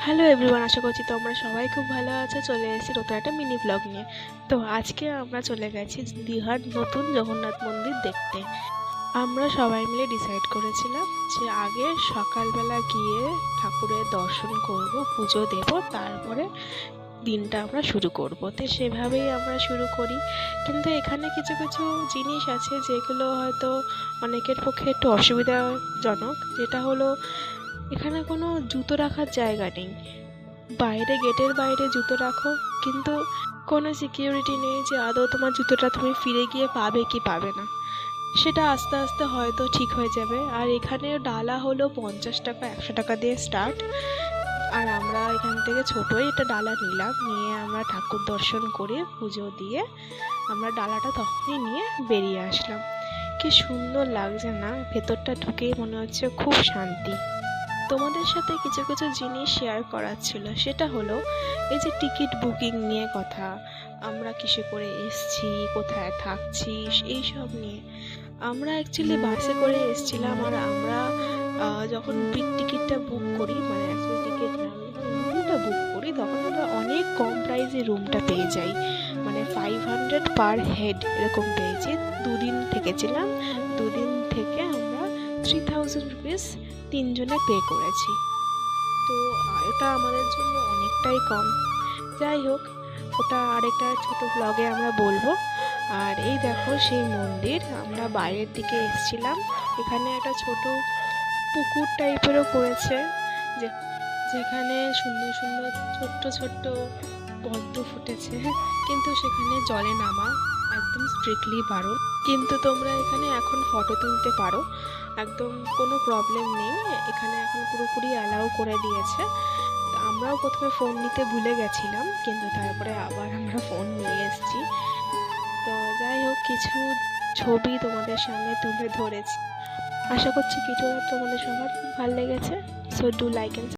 Hello everyone, আশা করছি তোমরা সবাই খুব ভালো আছো। চলে এসেছি নতুন একটা মিনি ব্লগ নিয়ে। তো আজকে আমরা চলে গেছি দীঘার নতুন জগন্নাথ মন্দির দেখতে। আমরা সবাই মিলে ডিসাইড করেছিলাম যে আগে সকালবেলা গিয়ে ঠাকুরের দর্শন করব, পুজো দেব, তারপরে দিনটা আমরা শুরু করব। তো সেভাবেই আমরা শুরু করি। কিন্তু এখানে কিছু কিছু জিনিস আছে যেগুলো হয়তো অনেকের পক্ষে একটু অসুবিধাজনক। যেটা হলো, এখানে কোনো জুতো রাখার জায়গা নেই। বাইরে, গেটের বাইরে জুতো রাখো, কিন্তু কোনো সিকিউরিটি নেই যে আদৌ তোমার জুতোটা তুমি ফিরে গিয়ে পাবে কি পাবে না। সেটা আস্তে আস্তে হয়তো ঠিক হয়ে যাবে। আর এখানে ডালা হলো 50 টাকা, 100 টাকা দিয়ে স্টার্ট। আর আমরা এখান থেকে ছোটোই একটা ডালা নিলাম, নিয়ে আমরা ঠাকুর দর্শন করে পুজো দিয়ে আমরা ডালাটা তখনই নিয়ে বেরিয়ে আসলাম। কি সুন্দর লাগছে না, ভেতরটা ঢুকেই মনে হচ্ছে খুব শান্তি। তোমাদের সাথে কিছু কিছু জিনিস শেয়ার করার ছিল। সেটা হলো, এই যে টিকিট বুকিং নিয়ে কথা, আমরা কিসে করে এসছি, কোথায় থাকছি, এইসব নিয়ে। আমরা অ্যাকচুয়ালি বাসে করে এসছিলাম। আর আমরা যখন টিকিটটা বুক করি, মানে অ্যাকচুয়ালি টিকিট না, রুমটা বুক করি, তখন আমরা অনেক কম প্রাইসে রুমটা পেয়ে যাই। মানে 500 পার হেড এরকম পেয়েছি। দুদিন থেকেছিলাম, দুদিন থেকে আমরা 3000 রুপিস তিনজনে পে করেছি। তো ওটা আমাদের জন্য অনেকটাই কম। যাই হোক, ওটা আরেকটা ছোট ব্লগে আমরা বলবো। আর এই দেখো সেই মন্দির, আমরা বাইরের দিকে এসেছিলাম। এখানে একটা ছোট পুকুর টাইপেরও করেছে, যে যেখানে সুন্দর সুন্দর ছোট্ট ছোট্ট পদ্ম ফুটেছে, কিন্তু সেখানে জলে নামা একদম স্ট্রিক্টলি বারণ। কিন্তু তোমরা এখানে এখন ফটো তুলতে পারো, একদম কোনো প্রবলেম নেই। এখানে এখন পুরোপুরি অ্যালাউ করে দিয়েছে। তো আমরাও প্রথমে ফোন নিতে ভুলে গেছিলাম, কিন্তু তারপরে আবার আমরা ফোন নিয়ে এসেছি। তো যাই হোক, কিছু ছবি তোমাদের সামনে তুলে ধরেছি। আশা করছি ভিডিওটা তোমাদের সবার খুব ভালো লেগেছে। So do like and